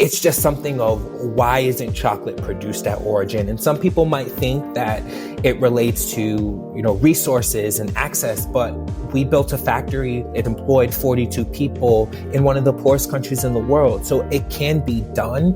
it's just something of why isn't chocolate produced at origin? And some people might think that it relates to, resources and access, but we built a factory. It employed 42 people in one of the poorest countries in the world. So it can be done.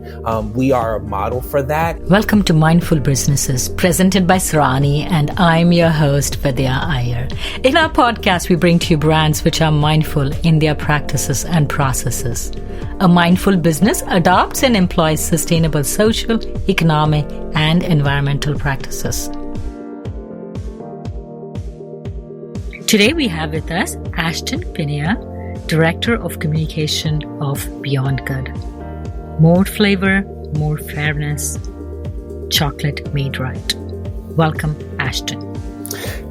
We are a model for that. Welcome to Mindful Businesses, presented by Sarani, and I'm your host, Vidya Iyer. In our podcast, we bring to you brands which are mindful in their practices and processes. A mindful business adopts and employs sustainable social, economic, and environmental practices. Today we have with us Ashton Pinia, Director of Communication of Beyond Good. More flavor, more fairness, chocolate made right. Welcome, Ashton.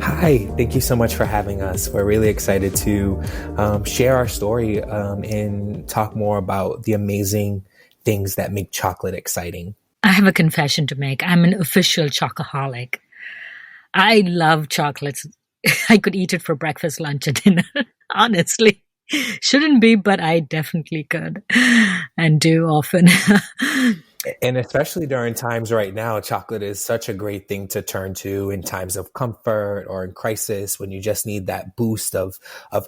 Hi, thank you so much for having us. We're really excited to share our story and talk more about the amazing things that make chocolate exciting. I have a confession to make. I'm an official chocoholic. I love chocolates. I could eat it for breakfast, lunch, and dinner. Honestly, shouldn't be, but I definitely could and do often. And especially during times right now, chocolate is such a great thing to turn to in times of comfort or in crisis, when you just need that boost of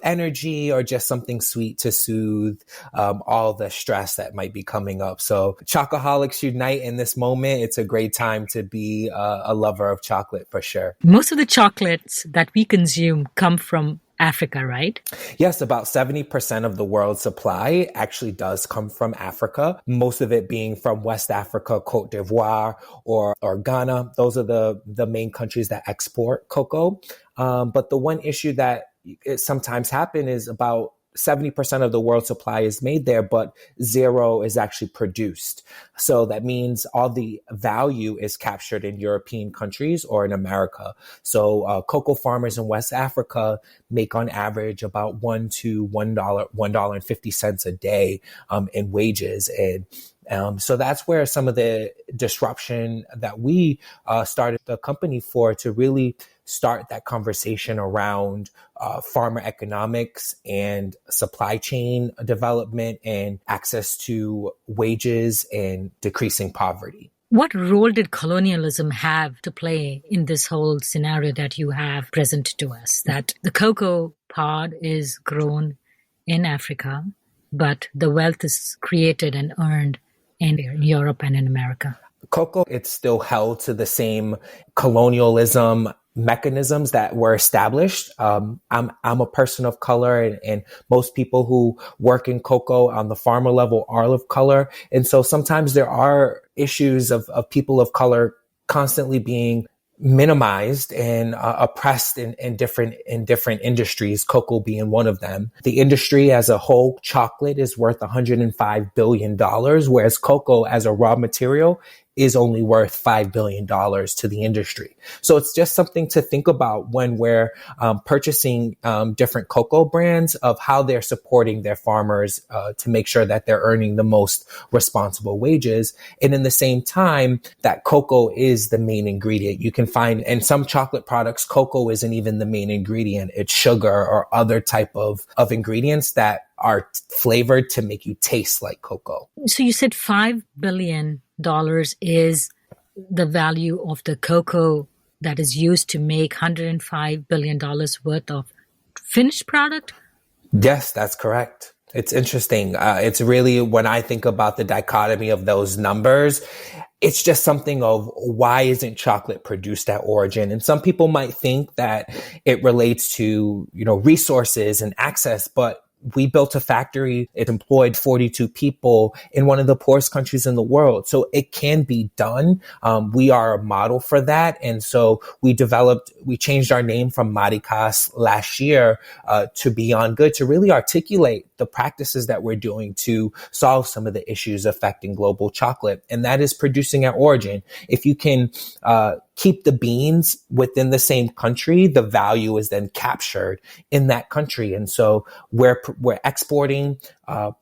energy or just something sweet to soothe all the stress that might be coming up. So chocoholics unite in this moment. It's a great time to be a lover of chocolate for sure. Most of the chocolates that we consume come from Africa, right? Yes, about 70% of the world's supply actually does come from Africa, most of it being from West Africa, Cote d'Ivoire, or Ghana. Those are the main countries that export cocoa. But the one issue that sometimes happen is about 70% of the world's supply is made there, but zero is actually produced. So that means all the value is captured in European countries or in America. So cocoa farmers in West Africa make on average about $1 to $1.50 a day in wages. And so that's where some of the disruption that we started the company for, to really start that conversation around farmer economics and supply chain development and access to wages and decreasing poverty. What role did colonialism have to play in this whole scenario that you have presented to us? That the cocoa pod is grown in Africa, but the wealth is created and earned in Europe and in America. Cocoa, it's still held to the same colonialism mechanisms that were established. I'm a person of color, and most people who work in cocoa on the farmer level are of color. And so sometimes there are issues of people of color constantly being minimized and oppressed in different industries, cocoa being one of them. The industry as a whole, chocolate, is worth $105 billion, whereas cocoa as a raw material is only worth $5 billion to the industry. So it's just something to think about when we're purchasing different cocoa brands, of how they're supporting their farmers to make sure that they're earning the most responsible wages. And in the same time, that cocoa is the main ingredient. You can find in some chocolate products, cocoa isn't even the main ingredient. It's sugar or other type of ingredients that are flavored to make you taste like cocoa. So you said $5 billion is the value of the cocoa that is used to make $105 billion worth of finished product? Yes, that's correct. It's interesting. It's really, when I think about the dichotomy of those numbers, it's just something of why isn't chocolate produced at origin? And some people might think that it relates to, resources and access, but we built a factory. It employed 42 people in one of the poorest countries in the world. So it can be done. We are a model for that. And so we changed our name from Madagascar last year to Beyond Good, to really articulate the practices that we're doing to solve some of the issues affecting global chocolate. And that is producing at origin. If you can keep the beans within the same country, the value is then captured in that country. And so we're exporting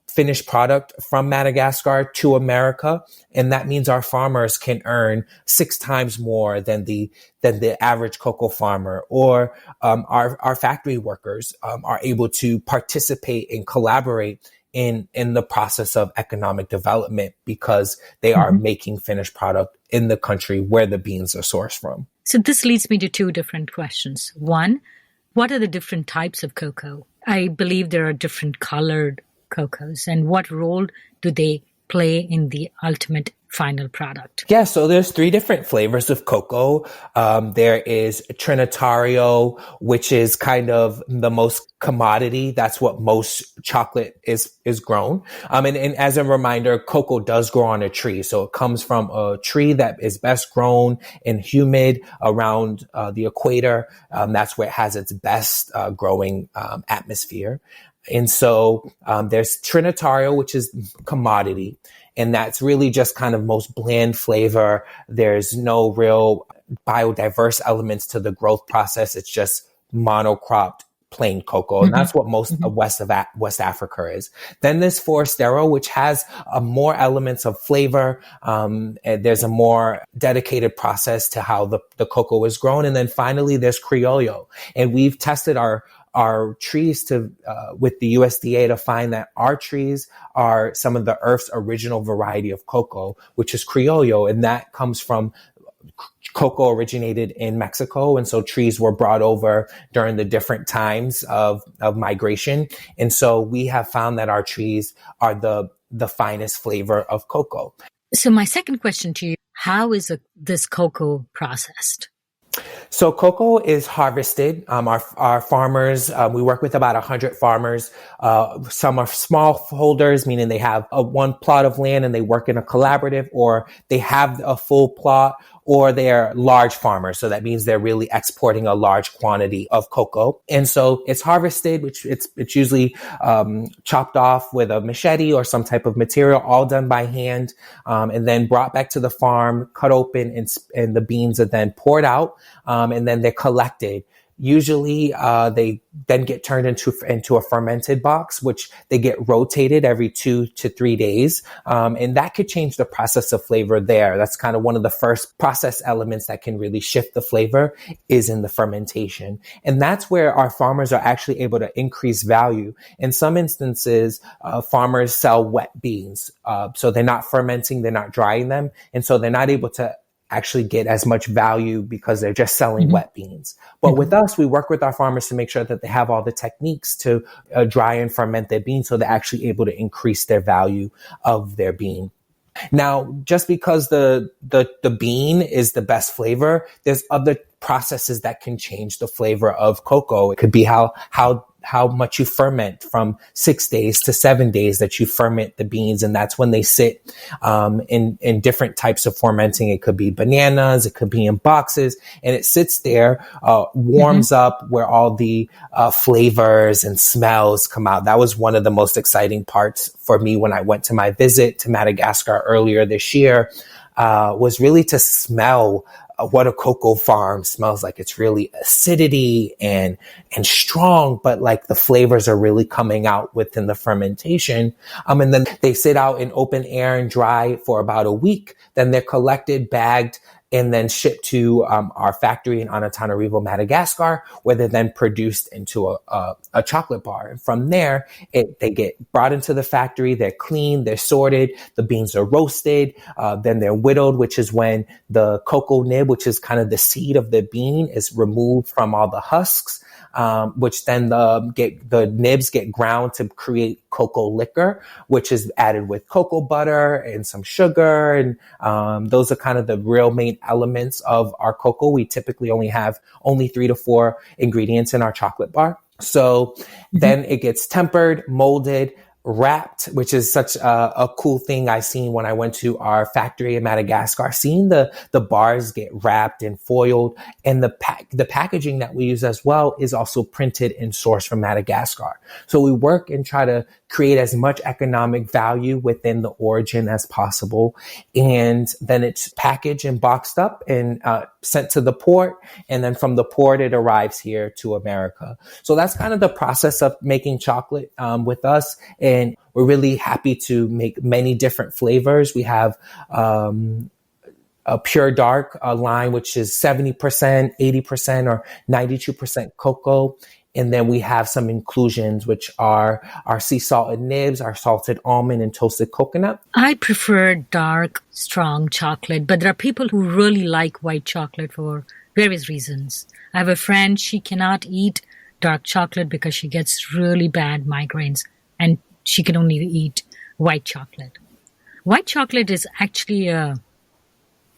finished product from Madagascar to America. And that means our farmers can earn 6 times more than the average cocoa farmer, or our factory workers are able to participate and collaborate in the process of economic development because they are making finished product in the country where the beans are sourced from. So this leads me to two different questions. One, what are the different types of cocoa? I believe there are different colored cocos, and what role do they play in the ultimate final product? Yeah, so there's 3 different flavors of cocoa. There is Trinitario, which is kind of the most commodity. That's what most chocolate is grown. And as a reminder, cocoa does grow on a tree. So it comes from a tree that is best grown and humid around the equator. That's where it has its best growing atmosphere. And so there's Trinitario, which is commodity. And that's really just kind of most bland flavor. There's no real biodiverse elements to the growth process. It's just monocropped plain cocoa. And that's what most of West Africa is. Then there's Forastero, which has more elements of flavor. And there's a more dedicated process to how the cocoa is grown. And then finally, there's Criollo. And we've tested our trees with the USDA to find that our trees are some of the Earth's original variety of cocoa, which is Criollo. And that comes from cocoa originated in Mexico. And so trees were brought over during the different times of migration. And so we have found that our trees are the finest flavor of cocoa. So my second question to you, how is this cocoa processed? So cocoa is harvested. Our farmers, we work with about 100 farmers. Some are smallholders, meaning they have one plot of land and they work in a collaborative, or they have a full plot, or they're large farmers. So that means they're really exporting a large quantity of cocoa. And so it's harvested, which it's usually chopped off with a machete or some type of material, all done by hand, and then brought back to the farm, cut open, and the beans are then poured out, and then they're collected. Usually, they then get turned into a fermented box, which they get rotated every 2 to 3 days. And that could change the process of flavor there. That's kind of one of the first process elements that can really shift the flavor is in the fermentation. And that's where our farmers are actually able to increase value. In some instances, farmers sell wet beans. So they're not fermenting, they're not drying them. And so they're not able to actually get as much value because they're just selling wet beans. But with us, we work with our farmers to make sure that they have all the techniques to dry and ferment their beans so they're actually able to increase their value of their bean. Now, just because the bean is the best flavor, there's other processes that can change the flavor of cocoa. It could be how much you ferment, from 6 days to 7 days that you ferment the beans. And that's when they sit in different types of fermenting. It could be bananas, it could be in boxes, and it sits there, warms up where all the flavors and smells come out. That was one of the most exciting parts for me when I went to my visit to Madagascar earlier this year, was really to smell what a cocoa farm smells like. It's really acidity and strong, but like the flavors are really coming out within the fermentation. And then they sit out in open air and dry for about a week. Then they're collected, bagged, and then shipped to our factory in Antananarivo, Madagascar, where they're then produced into a chocolate bar. And from there, they get brought into the factory, they're cleaned, they're sorted, the beans are roasted, then they're whittled, which is when the cocoa nib, which is kind of the seed of the bean, is removed from all the husks. Which then the nibs get ground to create cocoa liquor, which is added with cocoa butter and some sugar. And those are kind of the real main elements of our cocoa. We typically only have 3 to 4 ingredients in our chocolate bar. So then it gets tempered, molded, wrapped, which is such a cool thing I seen when I went to our factory in Madagascar. Seeing the bars get wrapped and foiled, and the packaging that we use as well is also printed and sourced from Madagascar. So we work and try to create as much economic value within the origin as possible. And then it's packaged and boxed up and sent to the port. And then from the port, it arrives here to America. So that's kind of the process of making chocolate with us. And we're really happy to make many different flavors. We have a pure dark line, which is 70%, 80%, or 92% cocoa. And then we have some inclusions, which are our sea salted nibs, our salted almond, and toasted coconut. I prefer dark, strong chocolate, but there are people who really like white chocolate for various reasons. I have a friend, she cannot eat dark chocolate because she gets really bad migraines, and she can only eat white chocolate. White chocolate is actually a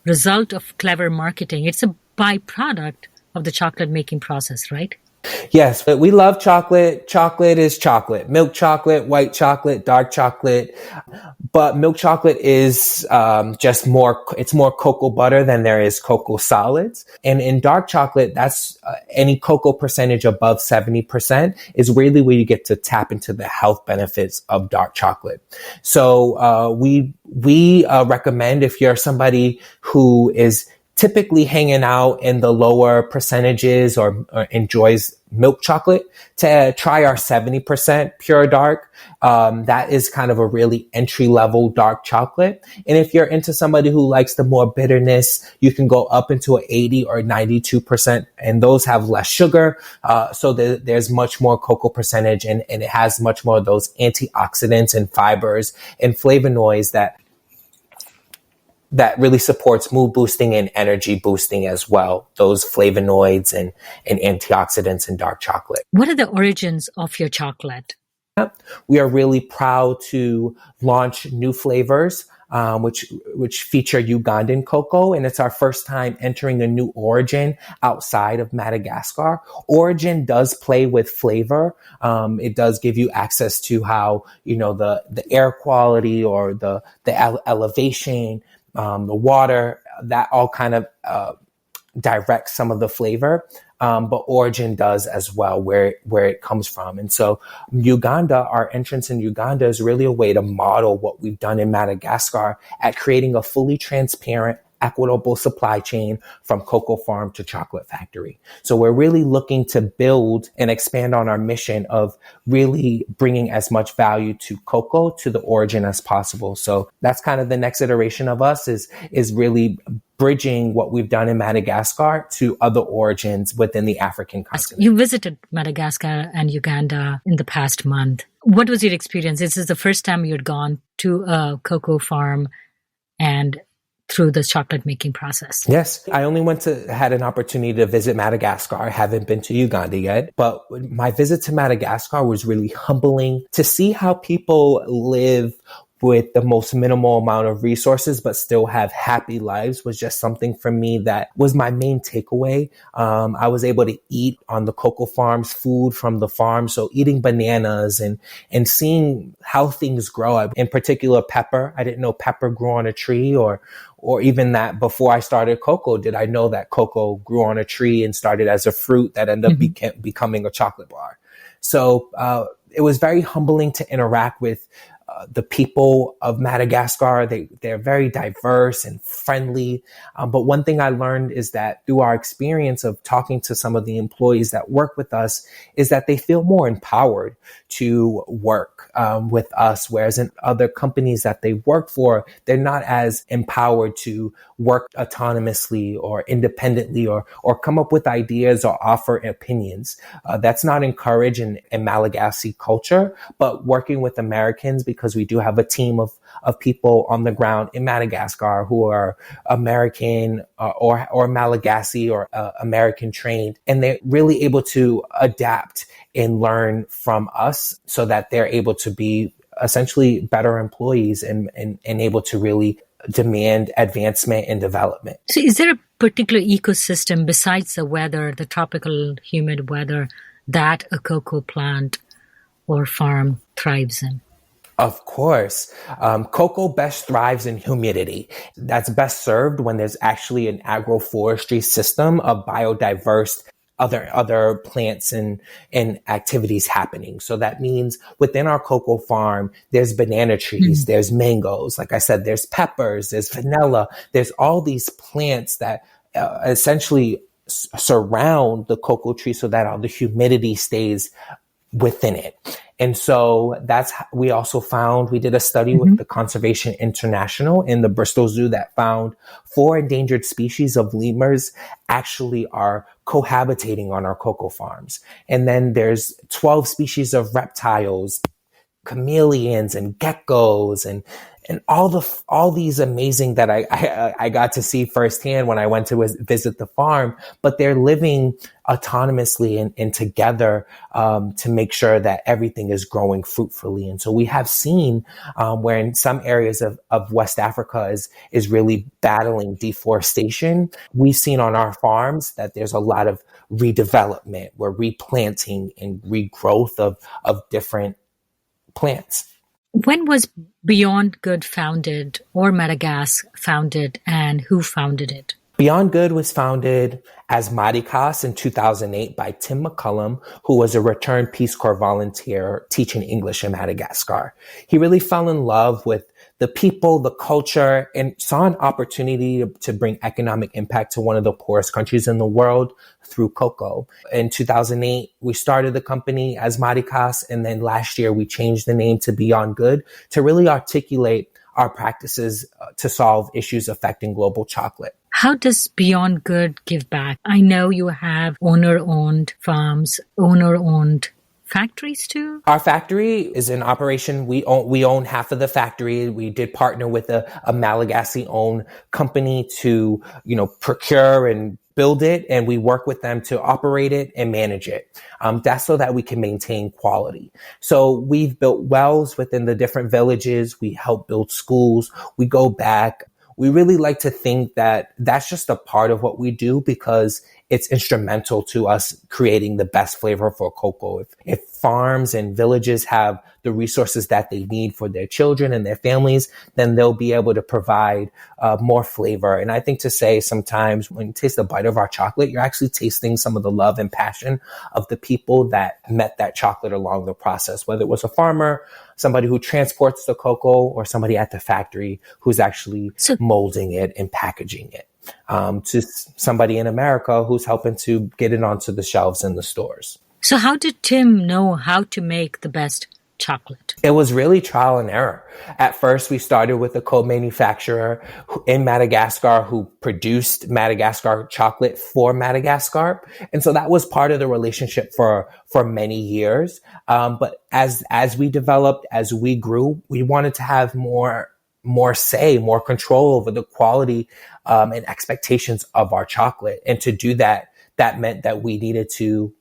result of clever marketing. It's a byproduct of the chocolate making process, right? Yes, but we love chocolate. Chocolate is chocolate. Milk chocolate, white chocolate, dark chocolate. But milk chocolate is just more, it's more cocoa butter than there is cocoa solids. And in dark chocolate, that's any cocoa percentage above 70% is really where you get to tap into the health benefits of dark chocolate. So we recommend, if you're somebody who is typically hanging out in the lower percentages or enjoys milk chocolate, to try our 70% pure dark. That is kind of a really entry level dark chocolate. And if you're into somebody who likes the more bitterness, you can go up into an 80 or 92%, and those have less sugar. So there's much more cocoa percentage, and it has much more of those antioxidants and fibers and flavonoids that really supports mood boosting and energy boosting as well, those flavonoids and antioxidants in dark chocolate. What are the origins of your chocolate? We are really proud to launch new flavors, which feature Ugandan cocoa, and it's our first time entering a new origin outside of Madagascar. Origin does play with flavor. It does give you access to how, the air quality or the elevation, the water, that all kind of directs some of the flavor. But origin does as well, where it comes from. And so Uganda, our entrance in Uganda is really a way to model what we've done in Madagascar at creating a fully transparent, equitable supply chain from cocoa farm to chocolate factory. So we're really looking to build and expand on our mission of really bringing as much value to cocoa, to the origin as possible. So that's kind of the next iteration of us is really bridging what we've done in Madagascar to other origins within the African continent. You visited Madagascar and Uganda in the past month. What was your experience? This is the first time you had gone to a cocoa farm and through this chocolate making process. Yes, I only had an opportunity to visit Madagascar. I haven't been to Uganda yet, but my visit to Madagascar was really humbling to see how people live with the most minimal amount of resources, but still have happy lives, was just something for me that was my main takeaway. I was able to eat on the cocoa farms, food from the farm. So eating bananas and seeing how things grow. In particular, pepper. I didn't know pepper grew on a tree, or even that before I started cocoa, did I know that cocoa grew on a tree and started as a fruit that ended up becoming a chocolate bar. So it was very humbling to interact with the people of Madagascar. They're very diverse and friendly. But one thing I learned is that through our experience of talking to some of the employees that work with us is that they feel more empowered to work with us. Whereas in other companies that they work for, they're not as empowered to work autonomously or independently or come up with ideas or offer opinions. That's not encouraged in Malagasy culture, but working with Americans, because we do have a team of people on the ground in Madagascar who are American or Malagasy or American trained, and they're really able to adapt and learn from us so that they're able to be essentially better employees and able to really demand advancement and development. So is there a particular ecosystem besides the weather, the tropical humid weather, that a cocoa plant or farm thrives in? Of course. Cocoa best thrives in humidity. That's best served when there's actually an agroforestry system of biodiverse other plants and activities happening. So that means within our cocoa farm, there's banana trees, there's mangoes. Like I said, there's peppers, there's vanilla. There's all these plants that essentially surround the cocoa tree so that all the humidity stays within it. And so we also found, we did a study with the Conservation International in the Bristol Zoo that found 4 endangered species of lemurs actually are cohabitating on our cocoa farms. And then there's 12 species of reptiles, chameleons and geckos and all these amazing that I got to see firsthand when I went to visit the farm, but they're living autonomously and together to make sure that everything is growing fruitfully. And so we have seen where in some areas of West Africa is really battling deforestation. We've seen on our farms that there's a lot of redevelopment. We're replanting and regrowth of different plants. When was Beyond Good founded, or Madagascar founded, and who founded it? Beyond Good was founded as Madagascar in 2008 by Tim McCullum, who was a returned Peace Corps volunteer teaching English in Madagascar. He really fell in love with the people, the culture, and saw an opportunity to bring economic impact to one of the poorest countries in the world through cocoa. In 2008, we started the company as Madagascar, and then last year we changed the name to Beyond Good to really articulate our practices to solve issues affecting global chocolate. How does Beyond Good give back? I know you have owner-owned farms, owner-owned factories too? Our factory is in operation. We own half of the factory. We did partner with a Malagasy-owned company to, procure and build it, and we work with them to operate it and manage it. That's so that we can maintain quality. So we've built wells within the different villages. We help build schools. We go back. We really like to think that that's just a part of what we do because it's instrumental to us creating the best flavor for cocoa. If farms and villages have the resources that they need for their children and their families, then they'll be able to provide more flavor. And I think to say sometimes when you taste a bite of our chocolate, you're actually tasting some of the love and passion of the people that met that chocolate along the process, whether it was a farmer, somebody who transports the cocoa, or somebody at the factory who's actually molding it and packaging it. To somebody in America who's helping to get it onto the shelves in the stores. So how did Tim know how to make the best chocolate? It was really trial and error. At first, we started with a co-manufacturer in Madagascar who produced Madagascar chocolate for Madagascar. And so that was part of the relationship for many years. But as we developed, as we grew, we wanted to have more say, more control over the quality and expectations of our chocolate. And to do that meant that we needed to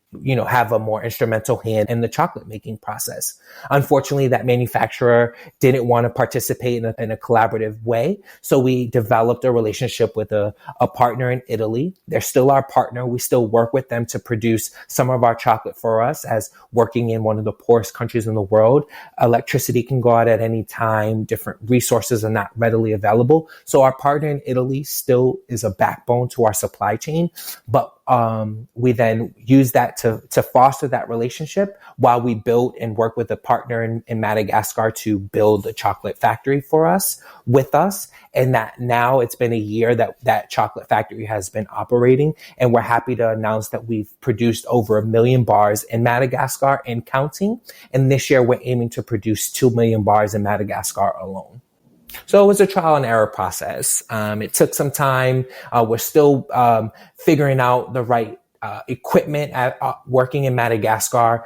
have a more instrumental hand in the chocolate making process. Unfortunately, that manufacturer didn't want to participate in a collaborative way. So we developed a relationship with a partner in Italy. They're still our partner. We still work with them to produce some of our chocolate for us, as working in one of the poorest countries in the world. Electricity can go out at any time. Different resources are not readily available. So our partner in Italy still is a backbone to our supply chain, but we then use that to foster that relationship while we built and work with a partner in Madagascar to build a chocolate factory with us. And that now it's been a year that chocolate factory has been operating. And we're happy to announce that we've produced over 1 million bars in Madagascar and counting. And this year we're aiming to produce 2 million bars in Madagascar alone. So it was a trial and error process. It took some time. We're still figuring out the right equipment. Working in Madagascar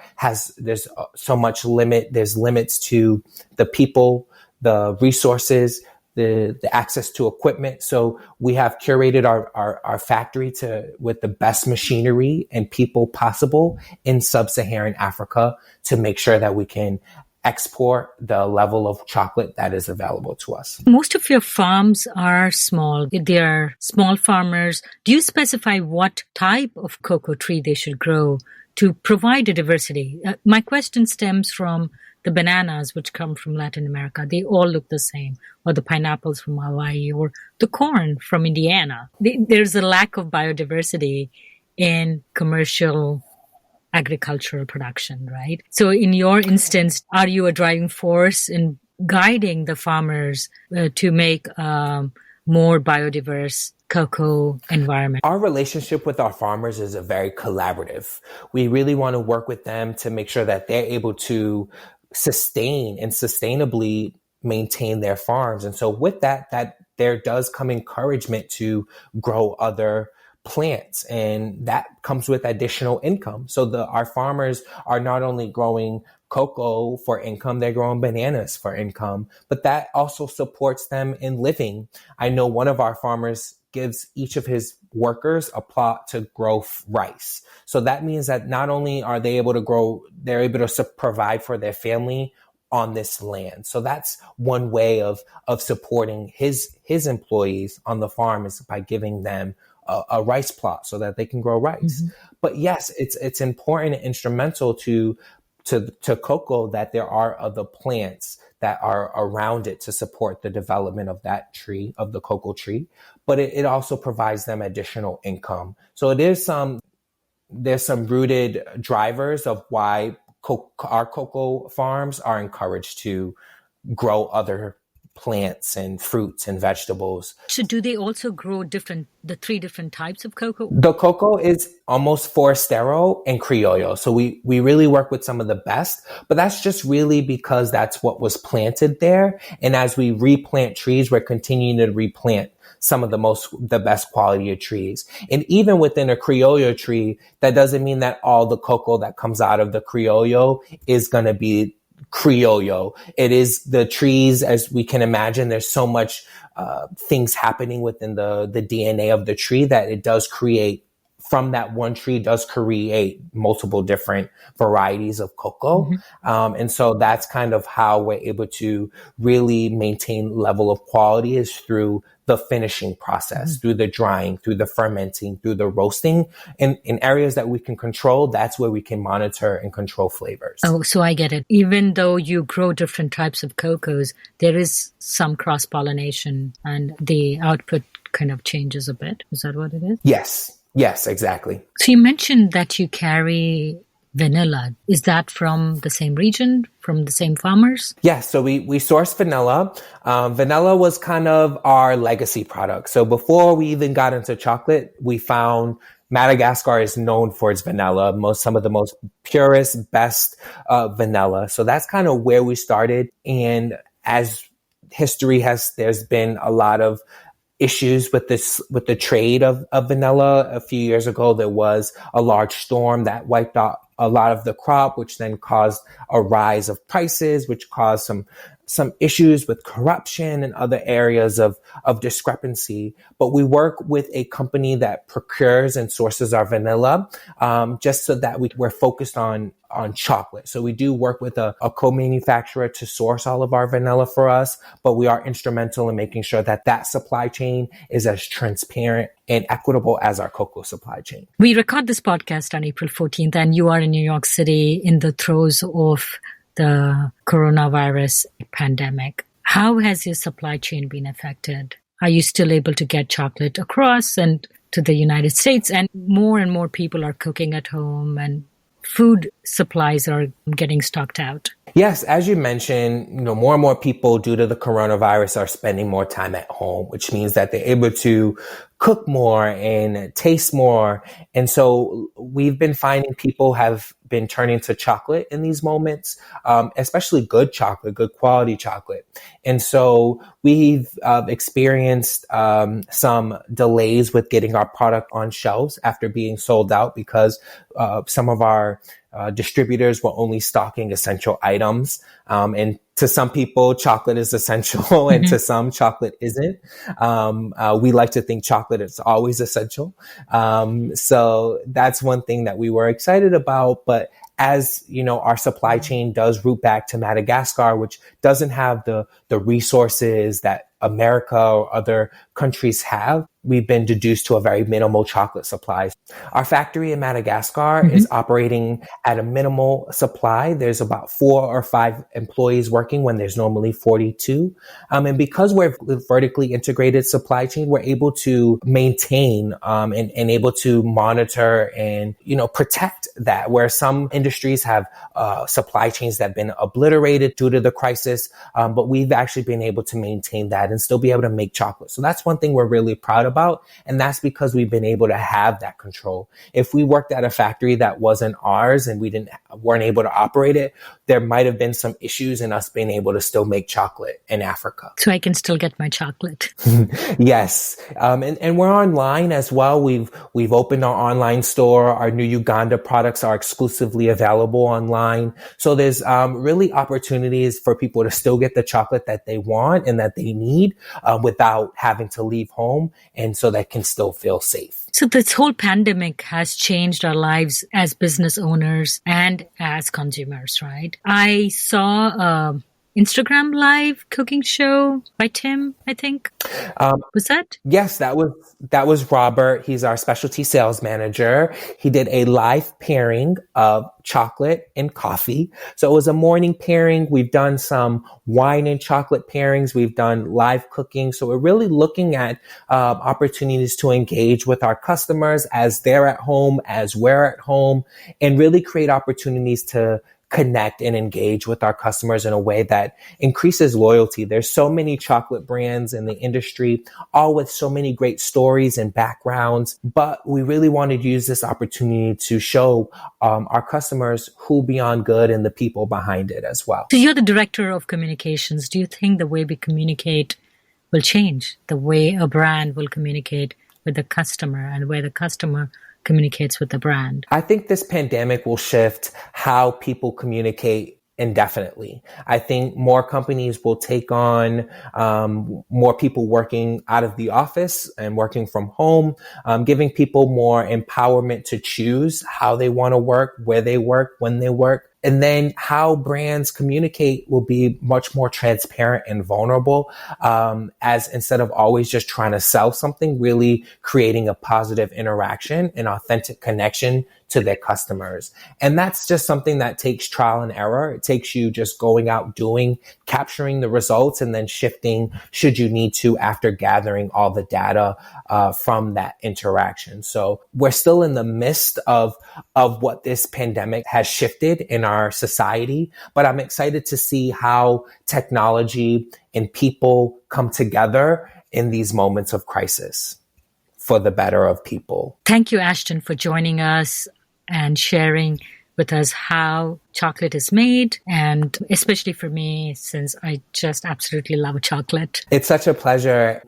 there's so much limit. There's limits to the people, the resources, the access to equipment. So we have curated our factory with the best machinery and people possible in sub-Saharan Africa to make sure that we can export the level of chocolate that is available to us. Most of your farms are small. They are small farmers. Do you specify what type of cocoa tree they should grow to provide a diversity? My question stems from the bananas, which come from Latin America. They all look the same, or the pineapples from Hawaii, or the corn from Indiana. There's a lack of biodiversity in commercial agricultural production, right? So in your instance, are you a driving force in guiding the farmers to make more biodiverse cocoa environment? Our relationship with our farmers is a very collaborative. We really want to work with them to make sure that they're able to sustain and sustainably maintain their farms. And so with that there does come encouragement to grow other plants, and that comes with additional income. So our farmers are not only growing cocoa for income, they're growing bananas for income, but that also supports them in living. I know one of our farmers gives each of his workers a plot to grow rice. So that means that not only are they able to grow, they're able to provide for their family on this land. So that's one way of supporting his employees on the farm, is by giving them a rice plot so that they can grow rice. Mm-hmm. But yes, it's important and instrumental to cocoa that there are other plants that are around it to support the development of that tree, of the cocoa tree. But it also provides them additional income. So there's some rooted drivers of why our cocoa farms are encouraged to grow other plants and fruits and vegetables. So do they also grow the 3 different types of cocoa? The cocoa is almost forastero and criollo. So we really work with some of the best, but that's just really because that's what was planted there. And as we replant trees, we're continuing to replant some of the best quality of trees. And even within a criollo tree, that doesn't mean that all the cocoa that comes out of the criollo is going to be criollo. It is the trees, as we can imagine, there's so much things happening within the DNA of the tree that it does create, from that one tree does create multiple different varieties of cocoa. Mm-hmm. And so that's kind of how we're able to really maintain level of quality, is through the finishing process, mm-hmm. through the drying, through the fermenting, through the roasting. And in areas that we can control, that's where we can monitor and control flavors. Oh, so I get it. Even though you grow different types of cocos, there is some cross-pollination and the output kind of changes a bit. Is that what it is? Yes, exactly. So you mentioned that you carry vanilla. Is that from the same region, from the same farmers? Yes, so we source vanilla. Vanilla was kind of our legacy product. So before we even got into chocolate, we found Madagascar is known for its vanilla, some of the most purest, best vanilla. So that's kind of where we started. And as history there's been a lot of issues with the trade of vanilla. A few years ago, there was a large storm that wiped out a lot of the crop, which then caused a rise of prices, which caused some issues with corruption and other areas of discrepancy. But we work with a company that procures and sources our vanilla, just so that we're focused on chocolate. So we do work with a co-manufacturer to source all of our vanilla for us, but we are instrumental in making sure that supply chain is as transparent and equitable as our cocoa supply chain. We record this podcast on April 14th, and you are in New York City in the throes of the coronavirus pandemic. How has your supply chain been affected? Are you still able to get chocolate across and to the United States? And more people are cooking at home, and food supplies are getting stocked out. Yes, as you mentioned, more and more people, due to the coronavirus, are spending more time at home, which means that they're able to cook more and taste more. And so we've been finding people have been turning to chocolate in these moments, especially good chocolate, good quality chocolate. And so we've experienced some delays with getting our product on shelves after being sold out, because some of our distributors were only stocking essential items. And to some people, chocolate is essential, and to some, chocolate isn't. We like to think chocolate is always essential. So that's one thing that we were excited about. But as our supply chain does route back to Madagascar, which doesn't have the resources that America or other countries have, we've been reduced to a very minimal chocolate supply. Our factory in Madagascar is operating at a minimal supply. There's about 4 or 5 employees working when there's normally 42. And because we're vertically integrated supply chain, we're able to maintain and able to monitor and, protect that, where some industries have supply chains that have been obliterated due to the crisis. But we've actually been able to maintain that and still be able to make chocolate. So that's one thing we're really proud about. And that's because we've been able to have that control. If we worked at a factory that wasn't ours and we weren't able to operate it, there might have been some issues in us being able to still make chocolate in Africa. So I can still get my chocolate. Yes. And we're online as well. We've opened our online store. Our new Uganda products are exclusively available online. So there's really opportunities for people to still get the chocolate that they want and that they need without having to leave home, and so they can still feel safe. So this whole pandemic has changed our lives as business owners and as consumers, right? I saw a Instagram live cooking show by Tim, I think. Was that? Yes, that was Robert. He's our specialty sales manager. He did a live pairing of chocolate and coffee. So it was a morning pairing. We've done some wine and chocolate pairings. We've done live cooking. So we're really looking at opportunities to engage with our customers as they're at home, as we're at home, and really create opportunities to connect and engage with our customers in a way that increases loyalty. There's so many chocolate brands in the industry, all with so many great stories and backgrounds, but we really wanted to use this opportunity to show our customers who Beyond Good and the people behind it as well. So you're the director of communications. Do you think the way we communicate will change? The way a brand will communicate with the customer and where the customer communicates with the brand? I think this pandemic will shift how people communicate indefinitely. I think more companies will take on more people working out of the office and working from home, giving people more empowerment to choose how they want to work, where they work, when they work. And then how brands communicate will be much more transparent and vulnerable, as instead of always just trying to sell something, really creating a positive interaction and authentic connection to their customers. And that's just something that takes trial and error. It takes you just going out, doing, capturing the results, and then shifting should you need to after gathering all the data from that interaction. So we're still in the midst of what this pandemic has shifted in our society, but I'm excited to see how technology and people come together in these moments of crisis for the better of people. Thank you, Ashton, for joining us and sharing with us how chocolate is made, and especially for me, since I just absolutely love chocolate. It's such a pleasure.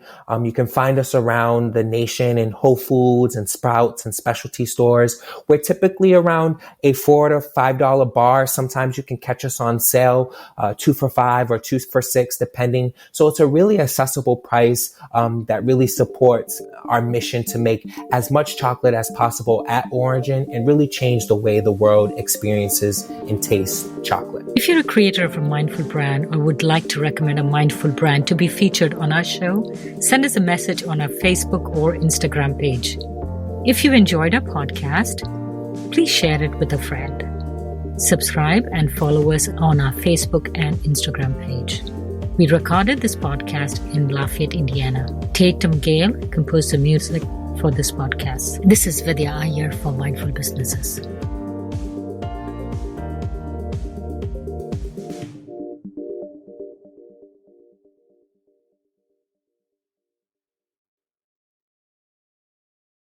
You can find us around the nation in Whole Foods and Sprouts and specialty stores. We're typically around a $4 to $5 bar. Sometimes you can catch us on sale, 2 for $5 or 2 for $6, depending. So it's a really accessible price that really supports our mission to make as much chocolate as possible at origin and really change the way the world experiences and tastes chocolate. If you're a creator of a mindful brand or would like to recommend a mindful brand to be featured on our show, send us a message on our Facebook or Instagram page. If you enjoyed our podcast, please share it with a friend. Subscribe and follow us on our Facebook and Instagram page. We recorded this podcast in Lafayette, Indiana. Tatum Gale composed the music for this podcast. This is Vidya Iyer for Mindful Businesses.